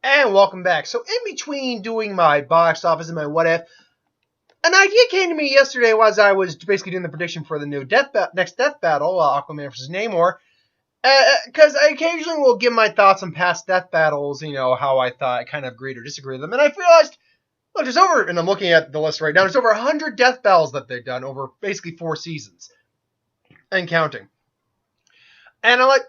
And welcome back. So in between doing my box office and my what if, an idea came to me yesterday as I was basically doing the prediction for the new next Death Battle, Aquaman vs. Namor. Because I occasionally will give my thoughts on past Death Battles, how I thought I kind of agreed or disagreed with them. And I realized, look, and I'm looking at the list right now, there's over 100 Death Battles that they've done over basically 4 seasons. And counting. And I'm like,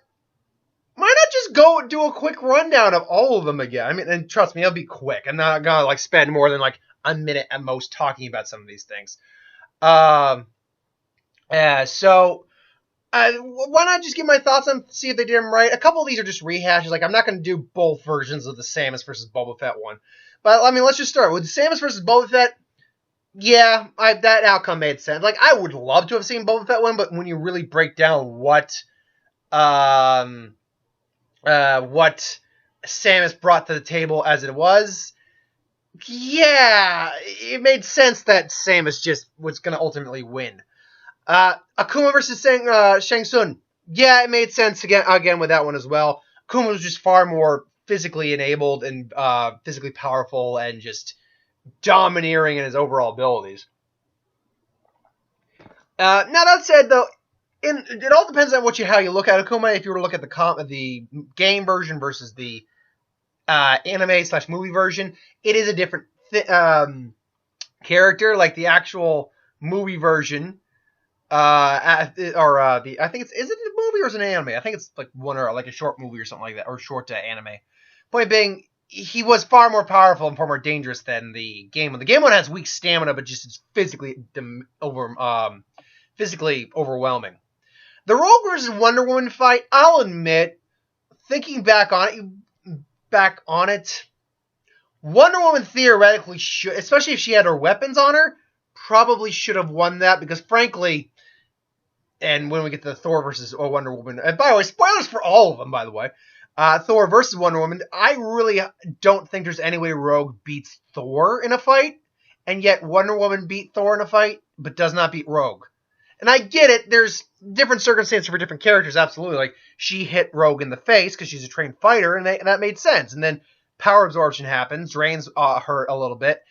why not just go do a quick rundown of all of them again? I mean, and trust me, it'll be quick. I'm not gonna spend more than a minute at most talking about some of these things. So why not just give my thoughts on see if they did them right? A couple of these are just rehashes. I'm not gonna do both versions of the Samus versus Boba Fett one. But I mean, let's just start with Samus versus Boba Fett. Yeah, that outcome made sense. I would love to have seen Boba Fett one, but when you really break down what Samus brought to the table as it was, yeah, it made sense that Samus just was going to ultimately win. Akuma versus Shang Tsung, yeah, it made sense again with that one as well. Akuma was just far more physically enabled and physically powerful and just domineering in his overall abilities. Now that said, though, it all depends on how you look at Akuma. If you were to look at the game version versus the anime/movie version, it is a different character. Like the actual movie version, I think is it a movie or is it an anime? I think it's one or a short movie or something like that, or short anime. Point being, he was far more powerful and far more dangerous than the game one. The game one has weak stamina, but just is physically overwhelming. The Rogue versus Wonder Woman fight, I'll admit, thinking back on it, Wonder Woman theoretically should, especially if she had her weapons on her, probably should have won that because, frankly, and when we get to the Thor versus Wonder Woman, and by the way, spoilers for all of them, by the way, Thor versus Wonder Woman, I really don't think there's any way Rogue beats Thor in a fight, and yet Wonder Woman beat Thor in a fight, but does not beat Rogue. And I get it, there's different circumstances for different characters, absolutely. She hit Rogue in the face because she's a trained fighter, and that made sense. And then power absorption happens, drains her a little bit.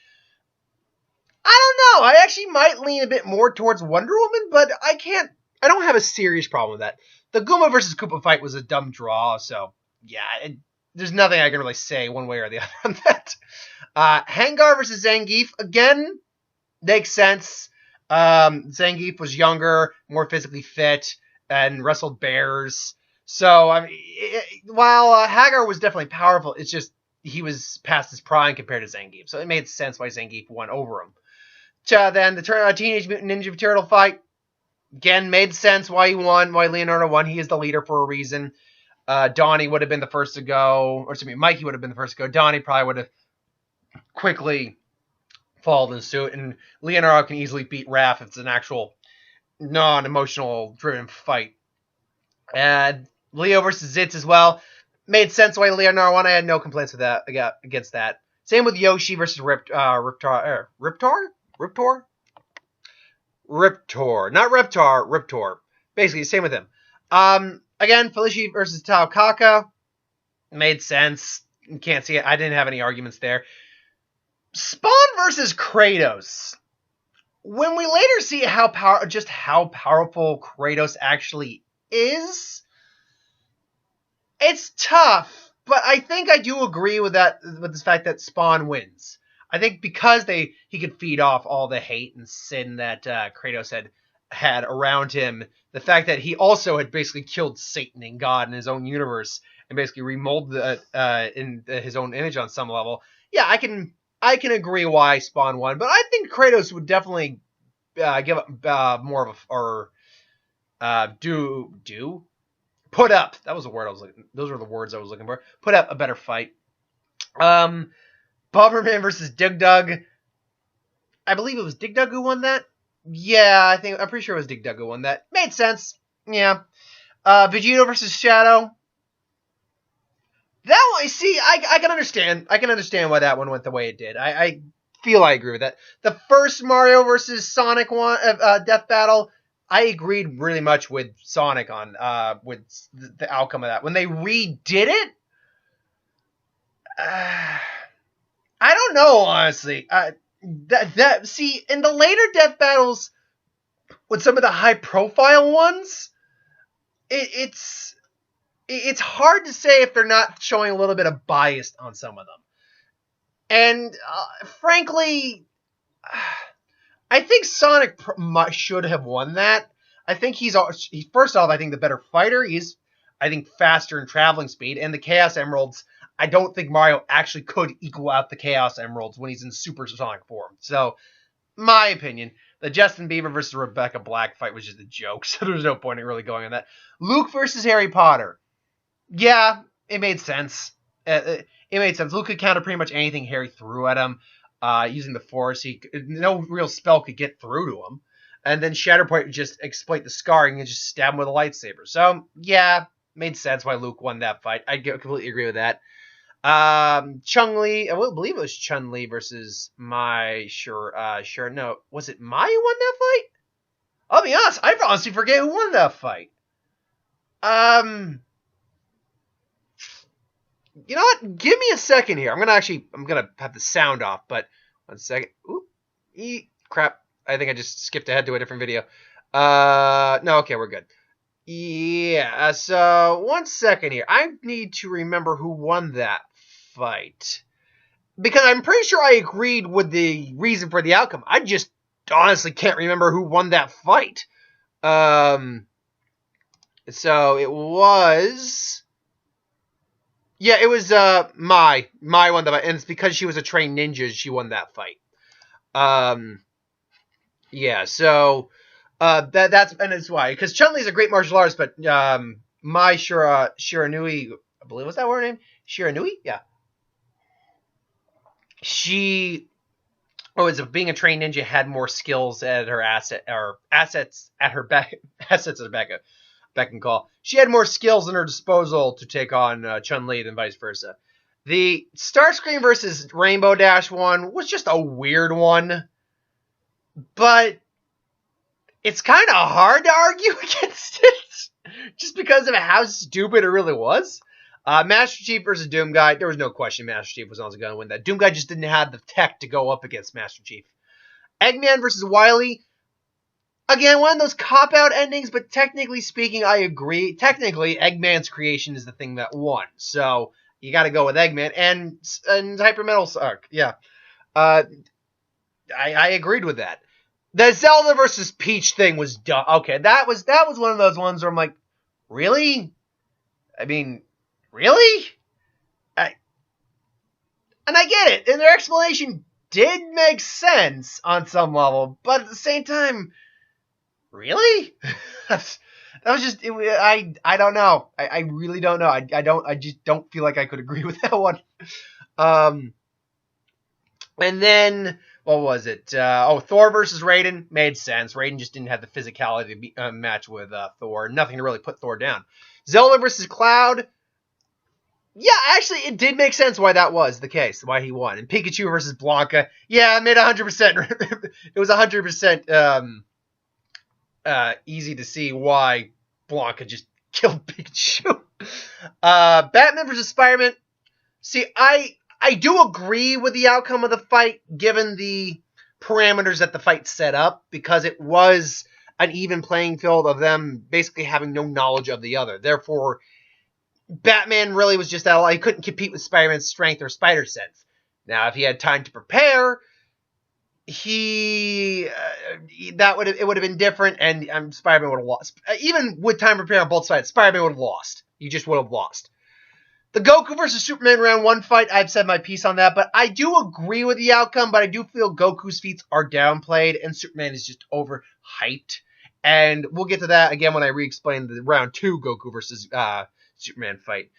I don't know, I actually might lean a bit more towards Wonder Woman, but I don't have a serious problem with that. The Guma versus Koopa fight was a dumb draw, so yeah, there's nothing I can really say one way or the other on that. Hangar versus Zangief, again, makes sense. Zangief was younger, more physically fit, and wrestled bears. So, I mean, while Hagar was definitely powerful, it's just he was past his prime compared to Zangief. So it made sense why Zangief won over him. Then the Teenage Mutant Ninja Turtle fight, again, made sense why he won, why Leonardo won. He is the leader for a reason. Donnie would have been the first to go, or excuse me, Mikey would have been the first to go. Donnie probably would have quickly followed in suit, and Leonardo can easily beat Raph if it's an actual non-emotional driven fight. And Leo versus Zitz as well. Made sense why Leonardo won. I had no complaints with that against that. Same with Yoshi versus Riptor. Not Reptar, Riptor. Basically, same with him. Again, Felicia versus Tao Kaka. Made sense. You can't see it. I didn't have any arguments there. Spawn versus Kratos. When we later see how powerful Kratos actually is, it's tough. But I think I do agree with that, with the fact that Spawn wins. I think because he could feed off all the hate and sin that Kratos had around him, the fact that he also had basically killed Satan and God in his own universe and basically remolded in his own image on some level. Yeah, I can agree why Spawn won, but I think Kratos would definitely give up more of put up. That was the word I was looking. Those were the words I was looking for. Put up a better fight. Bomberman versus Dig Dug. I believe it was Dig Dug who won that. Yeah, I'm pretty sure it was Dig Dug who won that. Made sense. Yeah. Vegeta versus Shadow. That one, see, I can understand. I can understand why that one went the way it did. I feel I agree with that. The first Mario versus Sonic one, Death Battle, I agreed really much with Sonic on with the outcome of that. When they redid it, know, honestly. See, in the later death battles, with some of the high profile ones, it's hard to say if they're not showing a little bit of bias on some of them. And frankly, I think Sonic should have won that. I think he's first off, I think the better fighter. He's, I think, faster in traveling speed, and the Chaos Emeralds. I don't think Mario actually could equal out the Chaos Emeralds when he's in Super Sonic form. So, my opinion, the Justin Bieber versus Rebecca Black fight was just a joke, so there's no point in really going on that. Luke versus Harry Potter. Yeah, it made sense. It made sense. Luke could counter pretty much anything Harry threw at him. Using the Force, no real spell could get through to him. And then Shatterpoint would just exploit the scarring and just stab him with a lightsaber. So, yeah, made sense why Luke won that fight. I completely agree with that. Chun-Li, I believe it was Chun-Li versus Mai. No. Was it Mai who won that fight? I'll be honest, I honestly forget who won that fight. You know what? Give me a second here. I'm gonna have the sound off, but 1 second. Oop. Crap. I think I just skipped ahead to a different video. No, okay, we're good. Yeah, so 1 second here. I need to remember who won that fight. Because I'm pretty sure I agreed with the reason for the outcome. I just honestly can't remember who won that fight. So it was... Yeah, it was Mai. Mai won the fight, and it's because she was a trained ninja she won that fight. Yeah, so that's why, because Chun-Li's a great martial artist, but Mai Shiranui, I believe, was that her name? Shiranui? Yeah. She, being a trained ninja, had more skills at her assets at her back and call. She had more skills in her disposal to take on Chun-Li than vice versa. The Starscream versus Rainbow Dash one was just a weird one, but it's kind of hard to argue against it, just because of how stupid it really was. Master Chief versus Doom Guy, there was no question Master Chief was also going to win that. Doom Guy just didn't have the tech to go up against Master Chief. Eggman versus Wily, again, one of those cop-out endings, but technically speaking, I agree. Technically, Eggman's creation is the thing that won, so you got to go with Eggman. And Hyper Metal Arc, yeah. I agreed with that. The Zelda versus Peach thing was dumb. Okay, that was one of those ones where I'm like, really? I mean, really? And I get it, and their explanation did make sense on some level, but at the same time, really? that was just, I don't know. I really don't know. I just don't feel like I could agree with that one. And then, what was it? Thor versus Raiden made sense. Raiden just didn't have the physicality to match with Thor. Nothing to really put Thor down. Zelda versus Cloud. Yeah, actually, it did make sense why that was the case, why he won. And Pikachu versus Blanca. Yeah, it made 100%. It was 100% easy to see why Blanca just killed Pikachu. Batman versus Spider-Man. See, I do agree with the outcome of the fight, given the parameters that the fight set up, because it was an even playing field of them basically having no knowledge of the other. Therefore, Batman really was just out. He couldn't compete with Spider-Man's strength or spider sense. Now, if he had time to prepare, it would have been different, and Spider-Man would have lost. Even with time to prepare on both sides, Spider-Man would have lost. You just would have lost. The Goku versus Superman round one fight, I've said my piece on that, but I do agree with the outcome, but I do feel Goku's feats are downplayed, and Superman is just overhyped. And we'll get to that again when I re-explain the round two Goku versus Superman fight.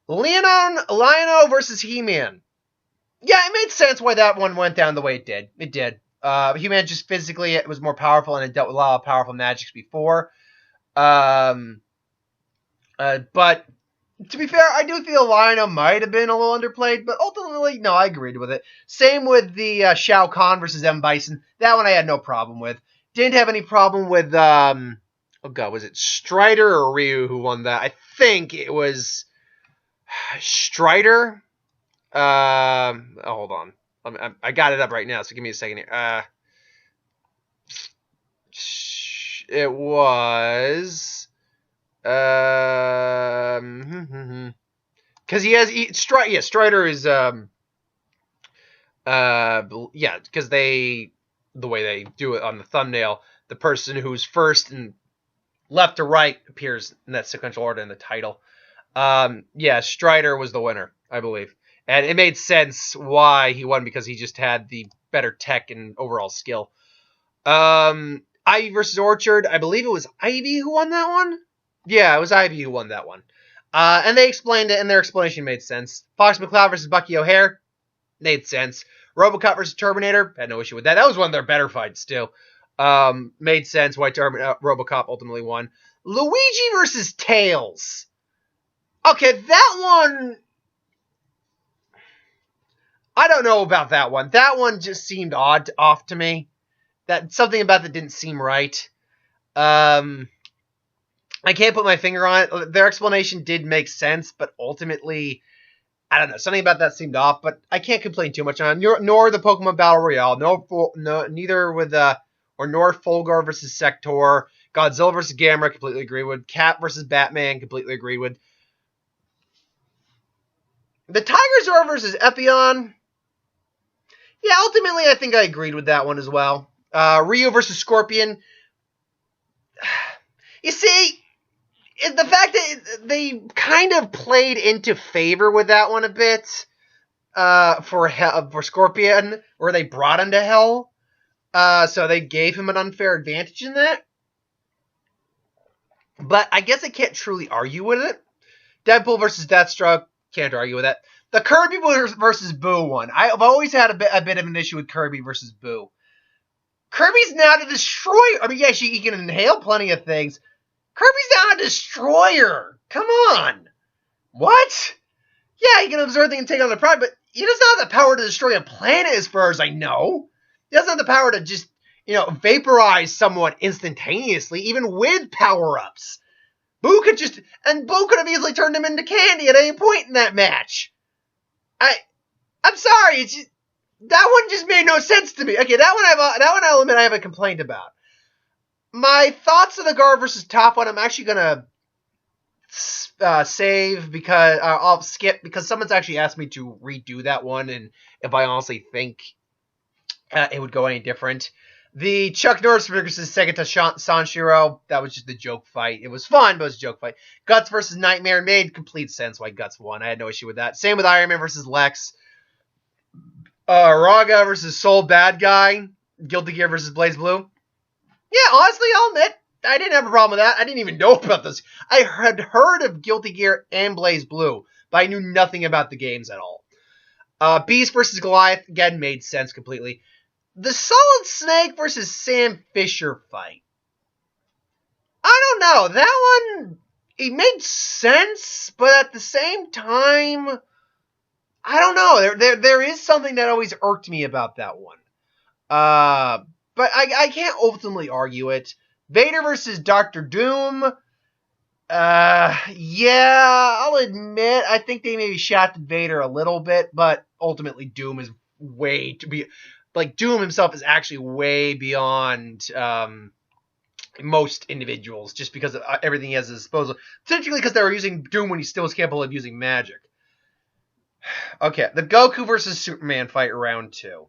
Lion-O versus He-Man. Yeah, it made sense why that one went down the way it did. It did. He-Man just physically it was more powerful and it dealt with a lot of powerful magics before. But to be fair, I do feel Lion-O might have been a little underplayed, but ultimately, no, I agreed with it. Same with the Shao Kahn versus M. Bison. That one I had no problem with. Didn't have any problem with, was it Strider or Ryu who won that? I think it was Strider. Hold on. I got it up right now, so give me a second here. It was because Strider is because the way they do it on the thumbnail, the person who's first and left to right appears in that sequential order in the title. Strider was the winner, I believe. And it made sense why he won, because he just had the better tech and overall skill. Ivy versus Orchard, I believe it was Ivy who won that one? Yeah, it was Ivy who won that one. And they explained it, and their explanation made sense. Fox McCloud versus Bucky O'Hare made sense. RoboCop versus Terminator, had no issue with that. That was one of their better fights, too. Made sense why RoboCop ultimately won. Luigi versus Tails. Okay, that one, I don't know about that one. That one just seemed off to me. That something about that didn't seem right. I can't put my finger on it. Their explanation did make sense, but ultimately, I don't know. Something about that seemed off, but I can't complain too much on it. Nor the Pokemon Battle Royale. Neither with nor Fulgur versus Sector. Godzilla versus Gamera, completely agree with. Cat versus Batman, completely agree with. The Tiger versus Epion. Yeah, ultimately, I think I agreed with that one as well. Ryu versus Scorpion. You see, the fact that they kind of played into favor with that one a bit for Scorpion, or they brought him to hell, so they gave him an unfair advantage in that. But I guess I can't truly argue with it. Deadpool versus Deathstroke, can't argue with that. The Kirby versus Boo one. I've always had a bit of an issue with Kirby versus Boo. Kirby's now the destroyer. I mean, yeah, he can inhale plenty of things. Kirby's now a destroyer. Come on. What? Yeah, he can absorb things and take on the pride, but he doesn't have the power to destroy a planet as far as I know. He doesn't have the power to just, vaporize someone instantaneously, even with power-ups. Boo could have easily turned him into candy at any point in that match. I'm sorry, that one just made no sense to me. Okay, that one I'll admit I have a complaint about. My thoughts of the Gar versus Top one, I'm actually gonna save because I'll skip because someone's actually asked me to redo that one, and if I honestly think it would go any different. The Chuck Norris versus Segata Sanshiro, that was just a joke fight. It was fun, but it was a joke fight. Guts versus Nightmare made complete sense why Guts won. I had no issue with that. Same with Iron Man versus Lex. Raga versus Soul Bad Guy. Guilty Gear versus Blaze Blue. Yeah, honestly, I'll admit, I didn't have a problem with that. I didn't even know about this. I had heard of Guilty Gear and Blaze Blue, but I knew nothing about the games at all. Beast versus Goliath, again, made sense completely. The Solid Snake versus Sam Fisher fight. I don't know. That one, it made sense, but at the same time, I don't know. There is something that always irked me about that one. But I can't ultimately argue it. Vader versus Dr. Doom. Yeah, I'll admit, I think they maybe shafted Vader a little bit, but ultimately Doom is Doom himself is actually way beyond most individuals, just because of everything he has at his disposal. Particularly because they were using Doom when he still was capable of using magic. Okay, the Goku versus Superman fight round 2.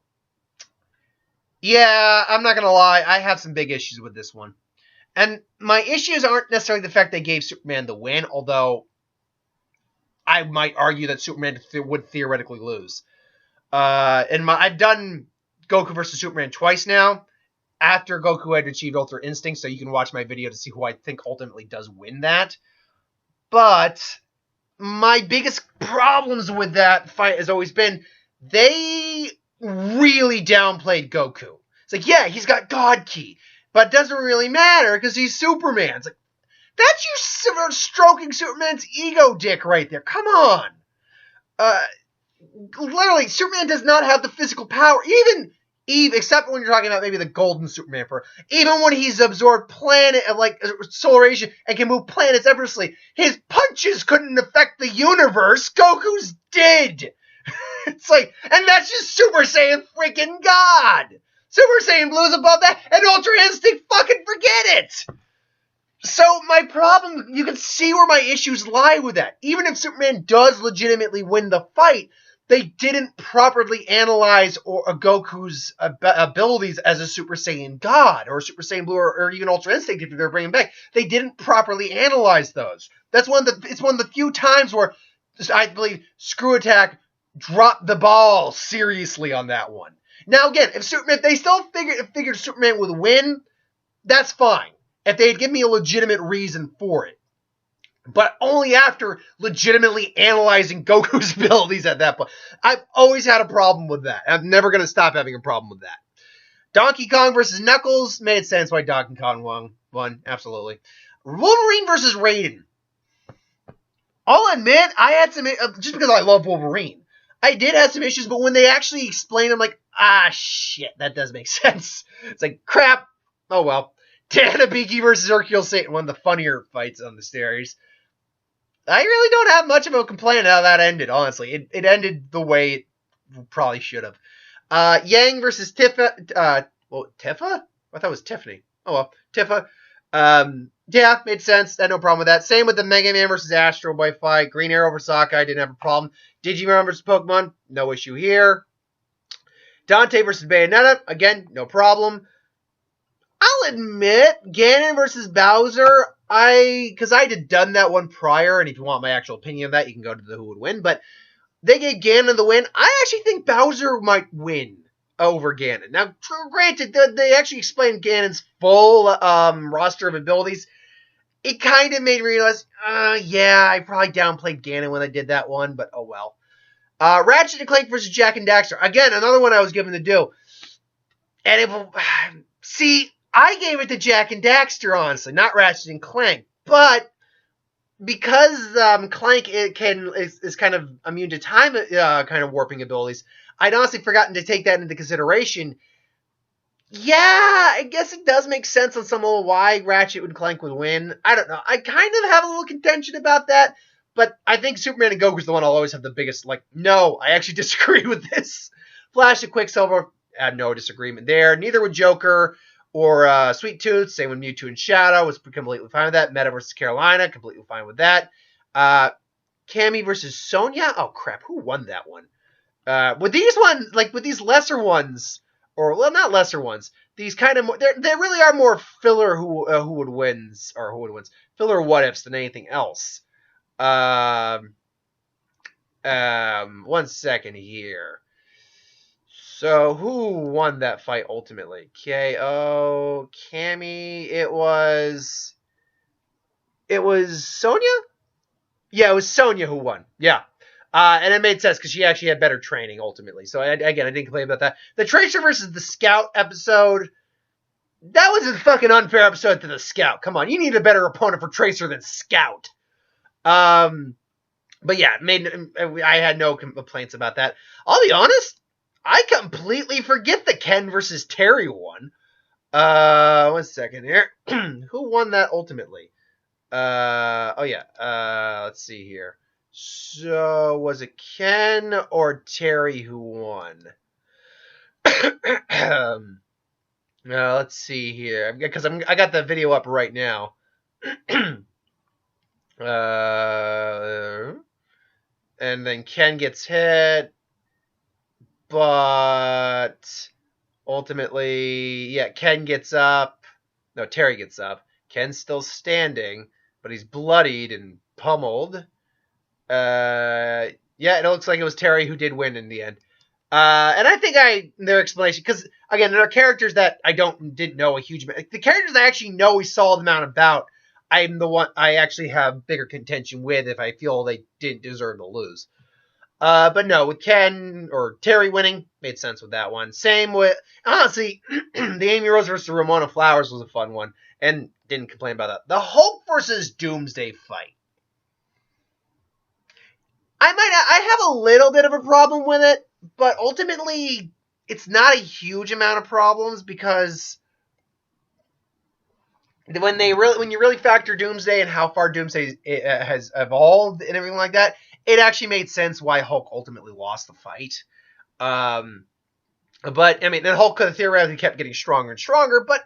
Yeah, I'm not gonna lie, I have some big issues with this one. And my issues aren't necessarily the fact they gave Superman the win, although I might argue that Superman would theoretically lose. I've done Goku versus Superman twice now, after Goku had achieved Ultra Instinct, so you can watch my video to see who I think ultimately does win that. But my biggest problems with that fight has always been they really downplayed Goku. It's like, yeah, he's got God Ki, but it doesn't really matter because he's Superman. It's like, that's you stroking Superman's ego dick right there. Come on. Literally, Superman does not have the physical power. Even except when you're talking about maybe the golden Superman, even when he's absorbed planet solar radiation and can move planets effortlessly, his punches couldn't affect the universe. Goku's did. It's like, and that's just Super Saiyan freaking God. Super Saiyan Blue is above that, and Ultra Instinct, fucking forget it. So my problem, you can see where my issues lie with that. Even if Superman does legitimately win the fight, they didn't properly analyze Goku's abilities as a Super Saiyan God, or Super Saiyan Blue, or even Ultra Instinct if they're bringing back. They didn't properly analyze those. It's one of the few times where I believe Screw Attack dropped the ball seriously on that one. Now again, if they still figured Superman would win, that's fine. If they had given me a legitimate reason for it. But only after legitimately analyzing Goku's abilities at that point. I've always had a problem with that. I'm never going to stop having a problem with that. Donkey Kong versus Knuckles made sense why Donkey Kong won. Absolutely. Wolverine versus Raiden. I'll admit, I had some, just because I love Wolverine, I did have some issues, but when they actually explained, I'm like, shit, that does make sense. It's like, crap. Oh, well. Tanabiki versus Hercule Satan, one of the funnier fights on the series. I really don't have much of a complaint how that ended, honestly. It ended the way it probably should have. Yang versus Tifa. Tifa? I thought it was Tiffany. Oh, well. Tifa. Yeah, made sense. I had no problem with that. Same with the Mega Man versus Astro Boy fight. Green Arrow versus Hawkeye, didn't have a problem. Digimon versus Pokemon, no issue here. Dante versus Bayonetta, again, no problem. I'll admit, Ganon versus Bowser, because I had done that one prior, and if you want my actual opinion of that, you can go to the Who Would Win, but they gave Ganon the win. I actually think Bowser might win over Ganon. Now, granted, they actually explained Ganon's full roster of abilities. It kind of made me realize, yeah, I probably downplayed Ganon when I did that one, but oh well. Ratchet and Clank versus Jak and Daxter. Again, another one I was given to do. And see, I gave it to Jak and Daxter, honestly, not Ratchet and Clank. But because Clank is kind of immune to time kind of warping abilities, I'd honestly forgotten to take that into consideration. Yeah, I guess it does make sense on some of why Ratchet and Clank would win. I don't know. I kind of have a little contention about that. But I think Superman and Goku's the one I'll always have the biggest, no, I actually disagree with this. Flash and Quicksilver, I had no disagreement there. Neither would Joker or Sweet Tooth. Same with Mewtwo and Shadow. Was completely fine with that. Meta versus Carolina. Completely fine with that. Cammy versus Sonya. Oh, crap. Who won that one? With these ones, with these lesser ones, or, well, not lesser ones, these kind of more, they really are more filler who would wins, or who would wins, filler what-ifs than anything else. 1 second here. So, who won that fight ultimately? KO, Cammy, it was Sonya? Yeah, it was Sonya who won. Yeah. And it made sense because she actually had better training ultimately. So, I didn't complain about that. The Tracer versus the Scout episode, that was a fucking unfair episode to the Scout. Come on, you need a better opponent for Tracer than Scout. But yeah, I had no complaints about that. I'll be honest, I completely forget that Ken versus Terry won. 1 second here. Who won that ultimately? Let's see here. So, was it Ken or Terry who won? Let's see here. Because I got the video up right now. And then Ken gets hit, but ultimately, yeah, Ken gets up. No, Terry gets up. Ken's still standing, but he's bloodied and pummeled. Yeah, it looks like it was Terry who did win in the end. And I think their explanation, because again, there are characters that I didn't know a huge amount. The characters I actually know a solid amount about, I'm the one I actually have bigger contention with if I feel they didn't deserve to lose. But no, with Ken or Terry winning, made sense with that one. Same with, honestly, the Amy Rose versus Ramona Flowers was a fun one, and didn't complain about that. The Hulk versus Doomsday fight. I have a little bit of a problem with it, but ultimately, it's not a huge amount of problems because when you really factor Doomsday and how far Doomsday has evolved and everything like that, it actually made sense why Hulk ultimately lost the fight. But I mean, then Hulk could have theoretically kept getting stronger and stronger, but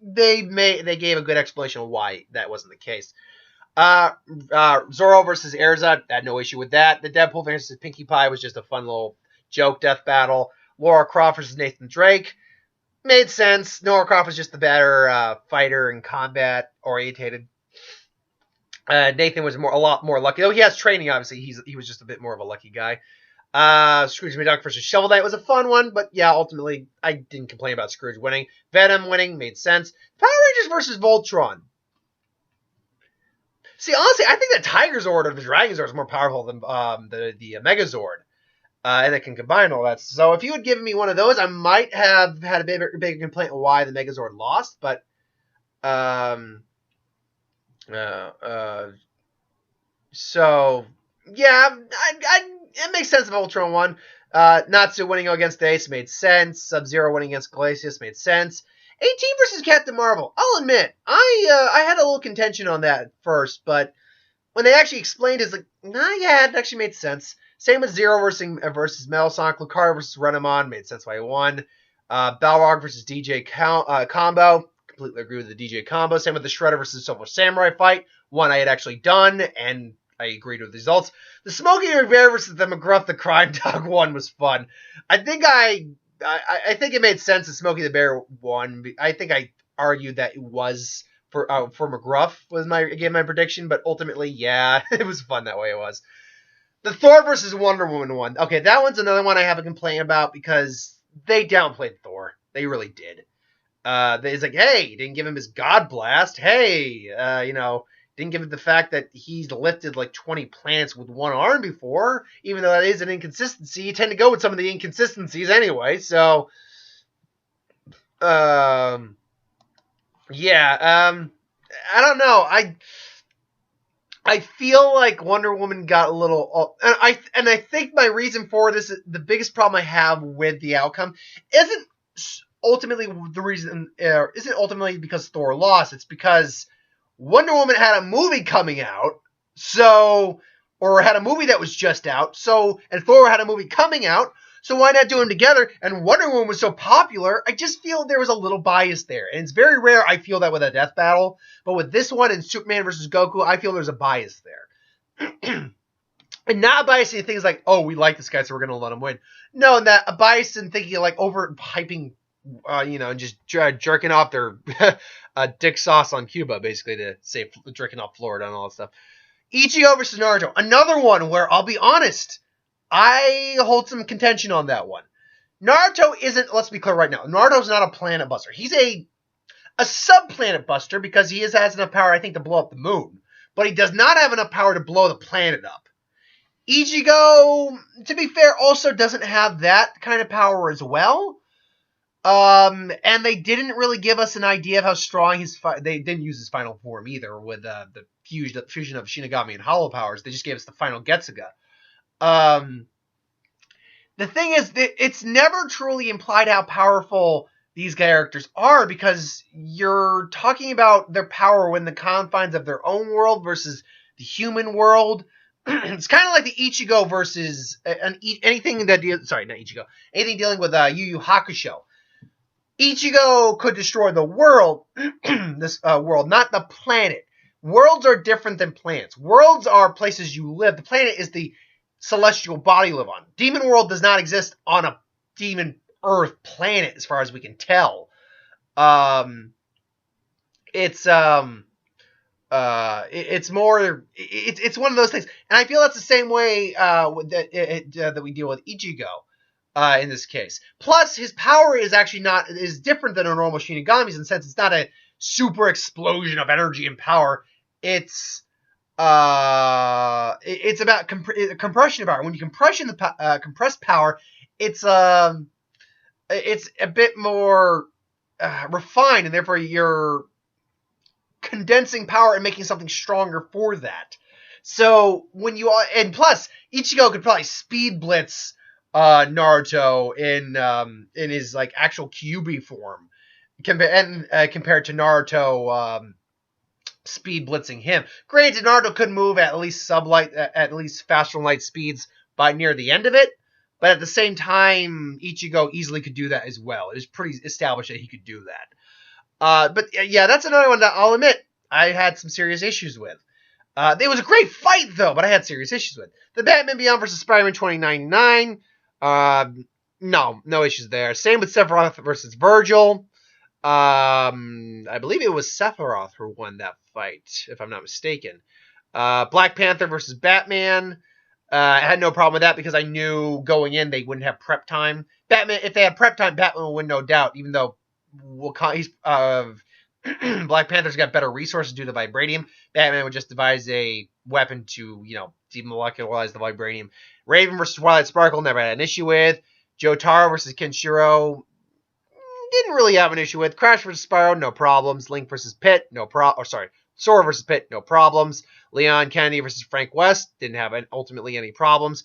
they gave a good explanation of why that wasn't the case. Zorro versus Erza, had no issue with that. The Deadpool versus Pinkie Pie was just a fun little joke death battle. Laura Croft versus Nathan Drake made sense. Laura Croft was just the better fighter and combat orientated. Nathan was a lot more lucky. Though he has training, obviously, he was just a bit more of a lucky guy. Scrooge McDuck versus Shovel Knight was a fun one, but yeah, ultimately, I didn't complain about Scrooge winning. Venom winning made sense. Power Rangers versus Voltron. See, honestly, I think the Tiger Zord or the Dragon Zord is more powerful than the Megazord. And it can combine all that. So if you had given me one of those, I might have had a bigger complaint on why the Megazord lost, but so yeah, it makes sense if Ultron won. Natsu winning against Ace made sense. Sub-Zero winning against Glacius made sense. 18 versus Captain Marvel. I'll admit, I had a little contention on that at first, but when they actually explained it, it's like, nah, yeah, it actually made sense. Same with Zero versus Metal Sonic. Lucario versus Renamon made sense why he won. Balrog versus DJ combo. Completely agree with the DJ combo. Same with the Shredder versus Silver Samurai fight. One I had actually done, and I agreed with the results. The Smokey Bear versus the McGruff the Crime Dog one was fun. I think it made sense that Smokey the Bear won. I think I argued that it was for McGruff was my prediction, but ultimately, yeah, it was fun that way. It was. The Thor versus Wonder Woman one. Okay, that one's another one I have a complaint about because they downplayed Thor. They really did. It's like, hey, you didn't give him his God Blast. Hey, didn't give him the fact that he's lifted like 20 planets with one arm before, even though that is an inconsistency. You tend to go with some of the inconsistencies anyway, so yeah, I don't know. I feel like Wonder Woman got a little, and I think my reason for this, the biggest problem I have with the outcome isn't ultimately because Thor lost. It's because Wonder Woman had a movie coming out, or had a movie that was just out, and Thor had a movie coming out, so why not do them together? And Wonder Woman was so popular, I just feel there was a little bias there. And it's very rare I feel that with a death battle, but with this one and Superman versus Goku, I feel there's a bias there. And not a bias in things like, oh, we like this guy, so we're going to let him win. No, a bias in thinking like over hyping, and just jerking off their dick sauce on Cuba, basically, to say jerking off Florida and all that stuff. Ichigo versus Naruto. Another one where, I'll be honest, I hold some contention on that one. Naruto isn't, let's be clear right now, Naruto's not a planet buster. He's a sub-planet buster because he has enough power, I think, to blow up the moon. But he does not have enough power to blow the planet up. Ichigo, to be fair, also doesn't have that kind of power as well. And they didn't really give us an idea of how strong they didn't use his final form either with the fusion of Shinigami and Hollow powers. They just gave us the final Getsuga. The thing is, it's never truly implied how powerful these characters are because you're talking about their power within the confines of their own world versus the human world. It's kind of like the Ichigo versus anything dealing with Yu Yu Hakusho. Ichigo could destroy the world, this world, not the planet. Worlds are different than planets. Worlds are places you live. The planet is the celestial body you live on. Demon World does not exist on a demon Earth planet, as far as we can tell. It's more. It's one of those things, and I feel that's the same way that we deal with Ichigo in this case. Plus, his power is actually is different than a normal Shinigami's in the sense it's not a super explosion of energy and power. It's about compression power. When you compress power, it's a bit more refined, and therefore you're condensing power and making something stronger for that. So and plus Ichigo could probably speed blitz Naruto in his like actual Kyuubi form, compared to Naruto speed blitzing him. Granted, Naruto could move at least sublight, at least faster than light speeds by near the end of it, but at the same time, Ichigo easily could do that as well. It is pretty established that he could do that. But yeah, that's another one that I'll admit I had some serious issues with. It was a great fight, though, but I had serious issues with. The Batman Beyond versus Spider-Man 2099. No issues there. Same with Sephiroth versus Virgil. I believe it was Sephiroth who won that fight, if I'm not mistaken. Black Panther versus Batman. I had no problem with that because I knew going in they wouldn't have prep time. Batman, if they had prep time, Batman would win, no doubt, even though Black Panther's got better resources due to vibranium. Batman would just devise a weapon to, demolecularize the vibranium. Raven versus Twilight Sparkle, never had an issue with. Jotaro versus Kenshiro, didn't really have an issue with. Crash versus Spyro, no problems. Link versus Pit, Sora versus Pit, no problems. Leon Kennedy versus Frank West, didn't have ultimately any problems.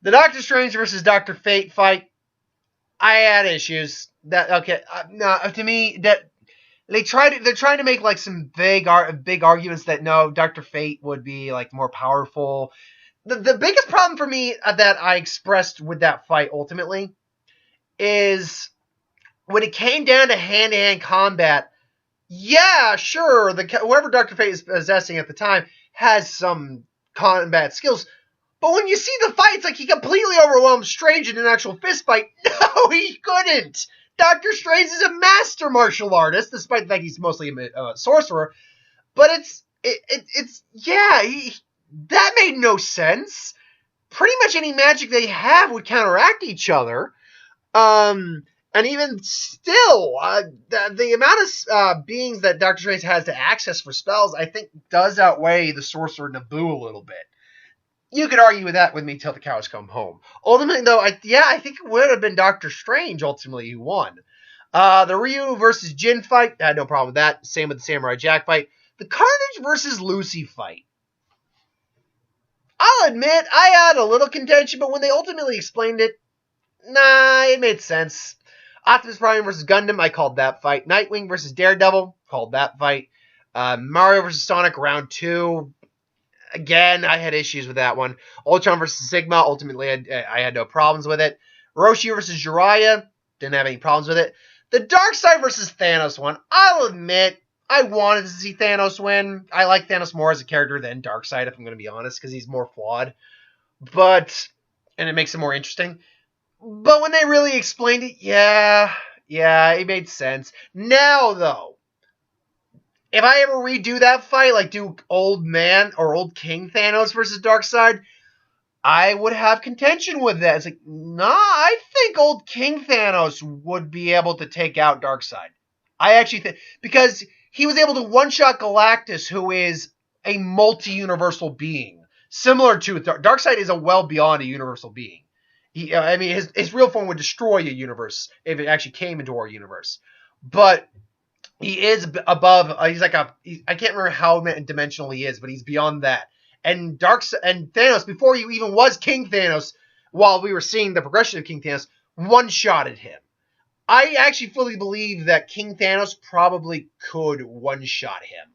The Doctor Strange versus Dr. Fate fight, I had issues. To me, that they're trying to make like some big arguments that no, Dr. Fate would be like more powerful. The biggest problem for me that I expressed with that fight ultimately is when it came down to hand-to-hand combat. Yeah, sure, whoever Dr. Fate is possessing at the time has some combat skills, but when you see the fight, it's like he completely overwhelmed Strange in an actual fist fight. No, he couldn't. Dr. Strange is a master martial artist, despite the fact he's mostly a sorcerer. But that made no sense. Pretty much any magic they have would counteract each other. And even still, the amount of beings that Dr. Strange has to access for spells, I think, does outweigh the Sorcerer Naboo a little bit. You could argue with that with me till the cows come home. Ultimately, though, I think it would have been Doctor Strange, ultimately, who won. The Ryu versus Jin fight, I had no problem with that. Same with the Samurai Jack fight. The Carnage versus Lucy fight. I'll admit, I had a little contention, but when they ultimately explained it, it made sense. Optimus Prime versus Gundam, I called that fight. Nightwing versus Daredevil, called that fight. Mario versus Sonic round 2. Again, I had issues with that one. Ultron versus Sigma, ultimately I had no problems with it. Roshi versus Jiraiya, didn't have any problems with it. The Darkseid versus Thanos one, I'll admit, I wanted to see Thanos win. I like Thanos more as a character than Darkseid, if I'm going to be honest, because he's more flawed. And it makes him more interesting. But when they really explained it, yeah, it made sense. Now, though, if I ever redo that fight, like do Old Man or Old King Thanos versus Darkseid, I would have contention with that. It's like, I think Old King Thanos would be able to take out Darkseid. I actually think, because he was able to one-shot Galactus, who is a multi-universal being. Similar to Darkseid is a well beyond a universal being. His real form would destroy a universe if it actually came into our universe. But he is above. He's like I can't remember how dimensional he is, but he's beyond that. And Thanos, before he even was King Thanos, while we were seeing the progression of King Thanos, one-shotted him. I actually fully believe that King Thanos probably could one-shot him.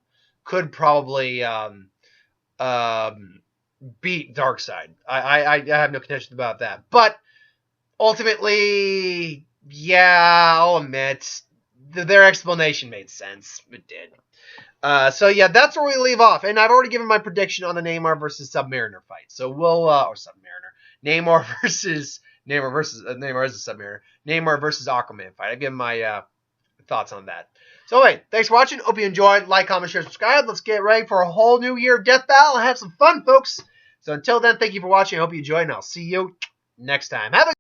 Could probably beat Darkseid. I have no contention about that. But ultimately, yeah, I'll admit, their explanation made sense. It did. So yeah, that's where we leave off. And I've already given my prediction on the Namor versus Submariner fight. So we'll, or Submariner. Namor versus Submariner. Namor versus Aquaman fight. I've given my thoughts on that. So anyway, thanks for watching. Hope you enjoyed. Like, comment, share, subscribe. Let's get ready for a whole new year of Death Battle and have some fun, folks. So until then, thank you for watching. I hope you enjoyed, and I'll see you next time. Have a